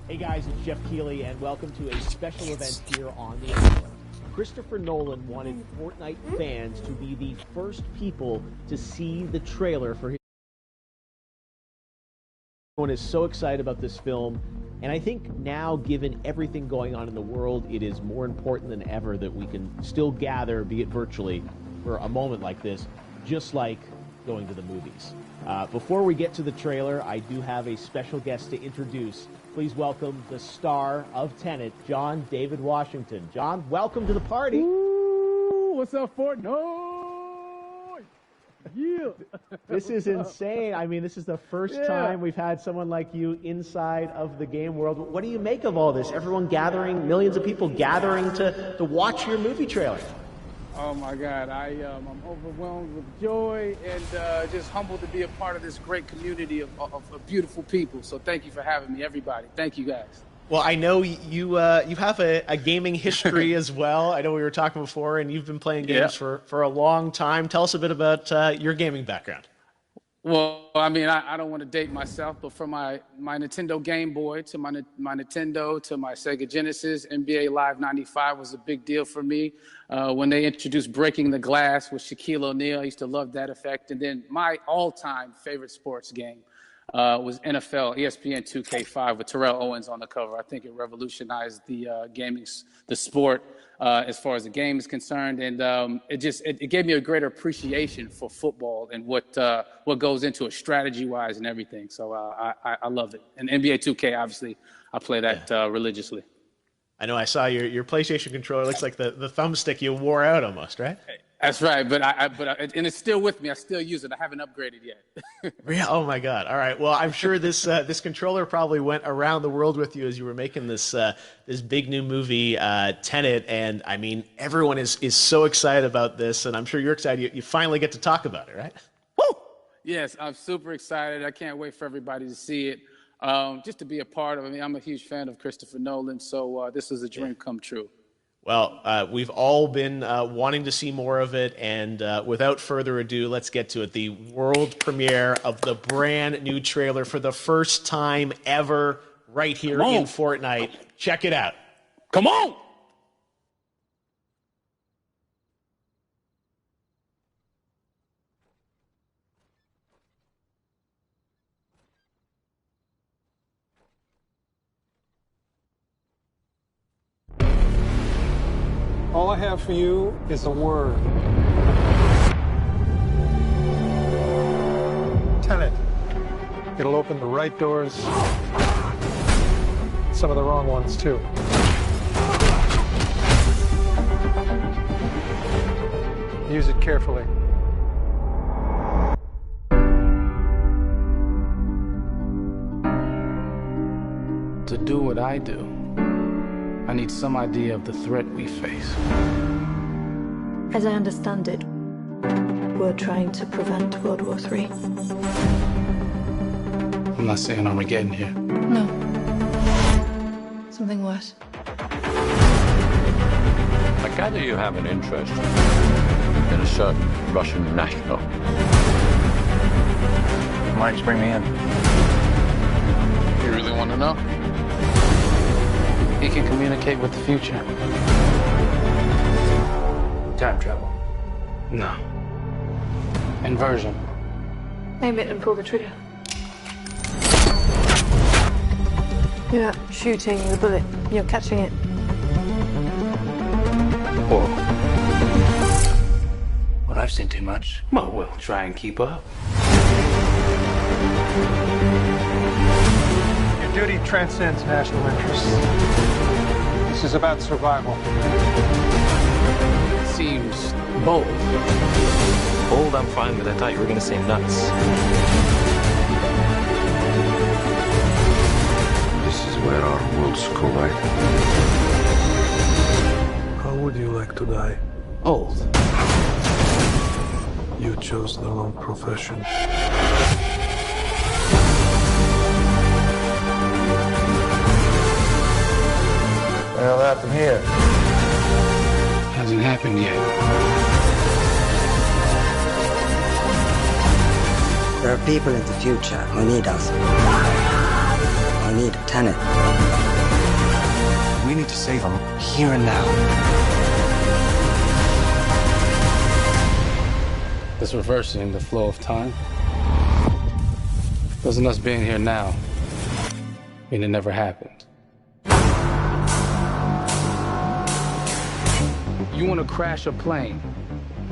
Hey guys, it's Jeff Keighley, and welcome to a special event here on the island. Christopher Nolan wanted Fortnite fans to be the first people to see the trailer for his. Everyone is so excited about this film, and I think now, given everything going on in the world, it is more important than ever that we can still gather, be it virtually, for a moment like this, just like going to the movies. Before we get to the trailer, I do have a special guest to introduce. Please welcome the star of TENET, John David Washington. John, welcome to the party. Ooh, what's up, Fortnite? Yeah. This is insane. I mean, this is the first time we've had someone like you inside of the game world. What do you make of all this? Everyone gathering, millions of people gathering to watch your movie trailer. Oh my God, I'm overwhelmed with joy and just humbled to be a part of this great community of beautiful people. So thank you for having me, everybody. Thank you, guys. Well, I know you have a gaming history as well. I know we were talking before, and you've been playing games for a long time. Tell us a bit about your gaming background. Well, I mean, I don't want to date myself, but from my Nintendo Game Boy to my Nintendo to my Sega Genesis, NBA Live 95 was a big deal for me. When they introduced Breaking the Glass with Shaquille O'Neal, I used to love that effect. And then my all-time favorite sports game was NFL ESPN 2K5 with Terrell Owens on the cover. I think it revolutionized the the sport as far as the game is concerned, and it gave me a greater appreciation for football and what goes into it strategy-wise and everything. So I love it. And NBA 2K, obviously, I play that religiously. I know I saw your PlayStation controller. Looks like the thumbstick you wore out almost, right? That's right, and it's still with me. I still use it. I haven't upgraded yet. Yeah. Oh my God. All right. Well, I'm sure this controller probably went around the world with you as you were making this big new movie, Tenet. And I mean, everyone is so excited about this, and I'm sure you're excited. You finally get to talk about it, right? Woo! Yes, I'm super excited. I can't wait for everybody to see it. Just to be a part of it. I mean, I'm a huge fan of Christopher Nolan, so this is a dream come true. Well, we've all been wanting to see more of it, and without further ado, let's get to it. The world premiere of the brand new trailer for the first time ever right here in Fortnite. Check it out. Come on! All I have for you is a word. Tenet. It'll open the right doors, some of the wrong ones too. Use it carefully. To do what I do, I need some idea of the threat we face. As I understand it, we're trying to prevent World War III. I'm not saying Armageddon here. No. Something worse. I gather you have an interest in a certain Russian national. Why'd you bring me in? You really want to know? He can communicate with the future. Time travel. No. Inversion. Aim it and pull the trigger. You're not shooting the bullet, you're catching it. Whoa. Well, I've seen too much. Well, we'll try and keep up. Your duty transcends national interests. This is about survival. It seems bold. Bold, I'm fine with. I thought you were going to say nuts. This is where our worlds collide. How would you like to die? Old. You chose the wrong profession. Well, that from here. Hasn't happened yet. There are people in the future who need us. need TENET. We need to save him here and now. This reversing the flow of time. Doesn't us being here now mean it never happened? You want to crash a plane?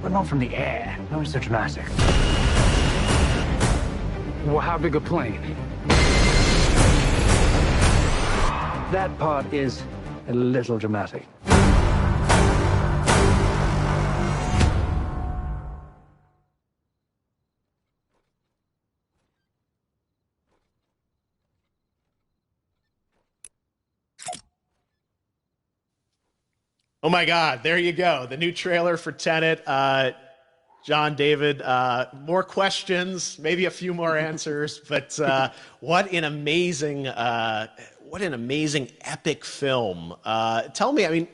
But not from the air. That was so dramatic. Well, how big a plane? That part is a little dramatic. Oh my God, there you go. The new trailer for Tenet. John, David, more questions, maybe a few more answers, but what an amazing epic film. Tell me, I mean,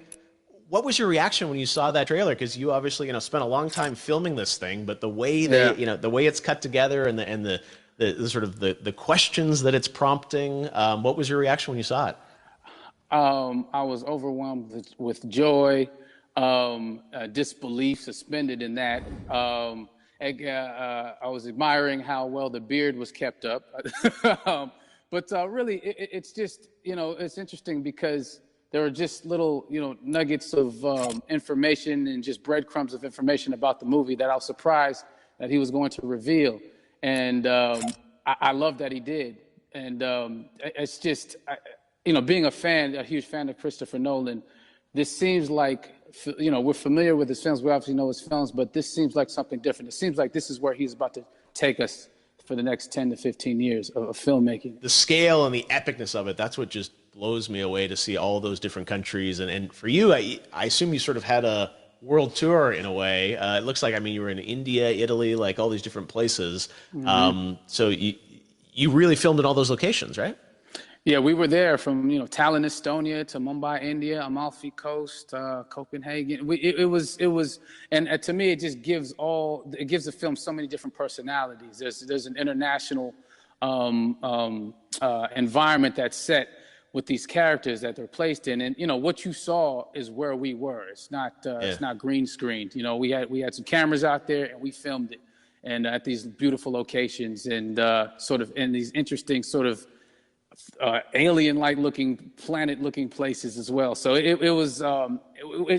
what was your reaction when you saw that trailer? Because you obviously, spent a long time filming this thing, but the way the way it's cut together and the sort of the questions that it's prompting, what was your reaction when you saw it? I was overwhelmed with joy, disbelief suspended in that. I was admiring how well the beard was kept up. But really, it's just, it's interesting because there are just little, nuggets of information and just breadcrumbs of information about the movie that I was surprised that he was going to reveal. And I love that he did. And it's just... being a huge fan of Christopher Nolan, this seems like, we're familiar with his films. We obviously know his films, but this seems like something different. It seems like this is where he's about to take us for the next 10 to 15 years of filmmaking. The scale and the epicness of it, that's what just blows me away to see all those different countries. And for you, I assume you sort of had a world tour in a way. It looks like, you were in India, Italy, like all these different places. Mm-hmm. So you really filmed in all those locations, right? Yeah, we were there from Tallinn, Estonia, to Mumbai, India, Amalfi Coast, Copenhagen. It was, and to me, it just gives the film so many different personalities. There's an international environment that's set with these characters that they're placed in, and what you saw is where we were. It's not green screened. We had some cameras out there and we filmed it, and at these beautiful locations and sort of in these interesting sort of alien-like looking, planet-looking places as well. So it was,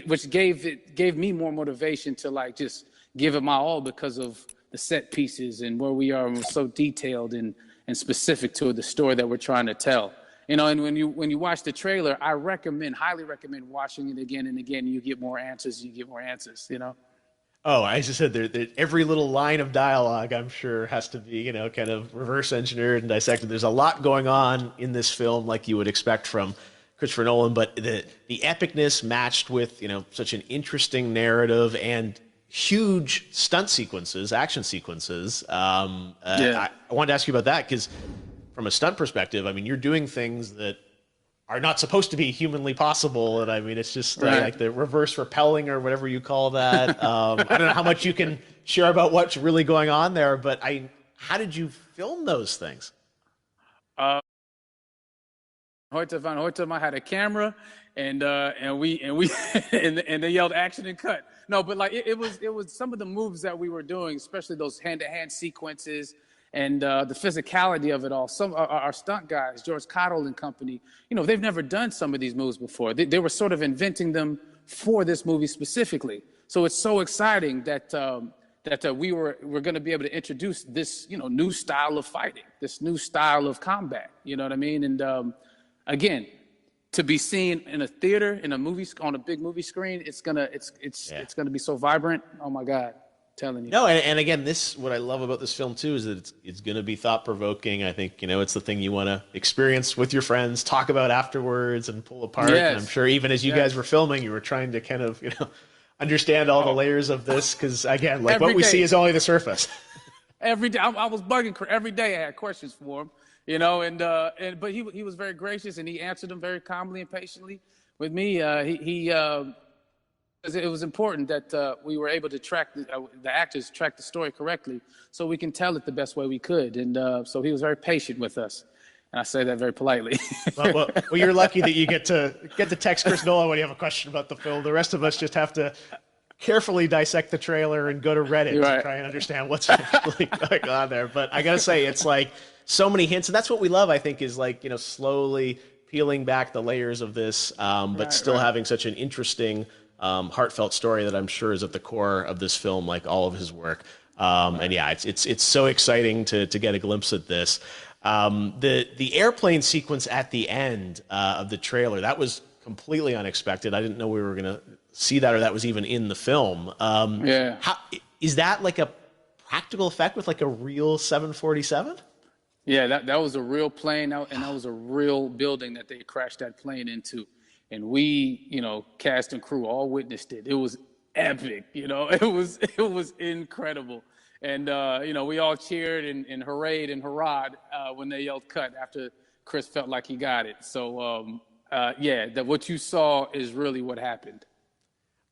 which gave me more motivation to just give it my all because of the set pieces and where we are, and we're so detailed and specific to the story that we're trying to tell. And when you watch the trailer, I highly recommend watching it again and again. You get more answers. Oh, I just said every little line of dialogue, I'm sure, has to be, kind of reverse engineered and dissected. There's a lot going on in this film, like you would expect from Christopher Nolan, but the epicness matched with, such an interesting narrative and huge stunt sequences, action sequences. I wanted to ask you about that because from a stunt perspective, you're doing things that are not supposed to be humanly possible, and it's just like the reverse rappelling or whatever you call that. I don't know how much you can share about what's really going on there, but how did you film those things? Hoyte van Hoytema had a camera, and they yelled action and cut. No, but it was some of the moves that we were doing, especially those hand-to-hand sequences. And the physicality of it all. Some our stunt guys, George Cottle and company, they've never done some of these moves before. They were sort of inventing them for this movie specifically. So it's so exciting that we're going to be able to introduce this new style of fighting, this new style of combat. You know what I mean? And again, to be seen in a theater, in a movie, on a big movie screen, it's gonna be so vibrant. Oh my God. Telling you. No, and again, what I love about this film too is that it's going to be thought-provoking. I think it's the thing you want to experience with your friends, talk about afterwards, and pull apart. Yes. And I'm sure even as you guys were filming, you were trying to kind of understand all the layers of this because again, what we see is only the surface. Every day, I was bugging every day. I had questions for him, but he was very gracious and he answered them very calmly and patiently with me. It was important that we were able to track the actors track the story correctly so we can tell it the best way we could. And so he was very patient with us. And I say that very politely. Well, you're lucky that you get to text Chris Nolan when you have a question about the film. The rest of us just have to carefully dissect the trailer and go to Reddit to try and understand what's really going on there. But I gotta say, it's like so many hints, and that's what we love. I think is like, slowly peeling back the layers of this, but still having such an interesting, heartfelt story that I'm sure is at the core of this film, like all of his work. And yeah, it's so exciting to get a glimpse at this. The airplane sequence at the end of the trailer, that was completely unexpected. I didn't know we were gonna see that, or that was even in the film. Is that like a practical effect with like a real 747? Yeah, that was a real plane, and that was a real building that they crashed that plane into. And we, cast and crew all witnessed it. It was epic, it was incredible. And, we all cheered and hurrayed and hurrahed when they yelled cut after Chris felt like he got it. So, that what you saw is really what happened.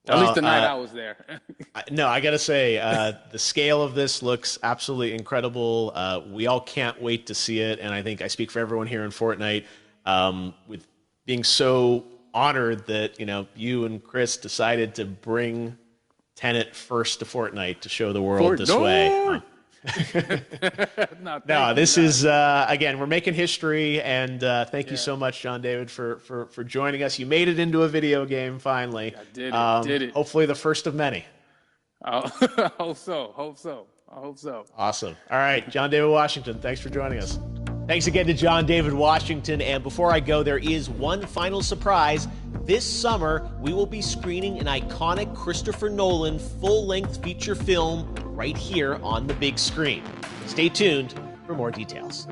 At least the night I was there. No, I got to say, the scale of this looks absolutely incredible. We all can't wait to see it. And I think I speak for everyone here in Fortnite with being so honored that, you and Chris decided to bring TENET first to Fortnite to show the world this way. No, this is, again, we're making history, and thank you so much, John David, for joining us. You made it into a video game, finally. I did it. Hopefully the first of many. I hope so. Awesome. All right, John David Washington, thanks for joining us. Thanks again to John David Washington, and before I go, there is one final surprise. This summer, we will be screening an iconic Christopher Nolan full-length feature film right here on the big screen. Stay tuned for more details.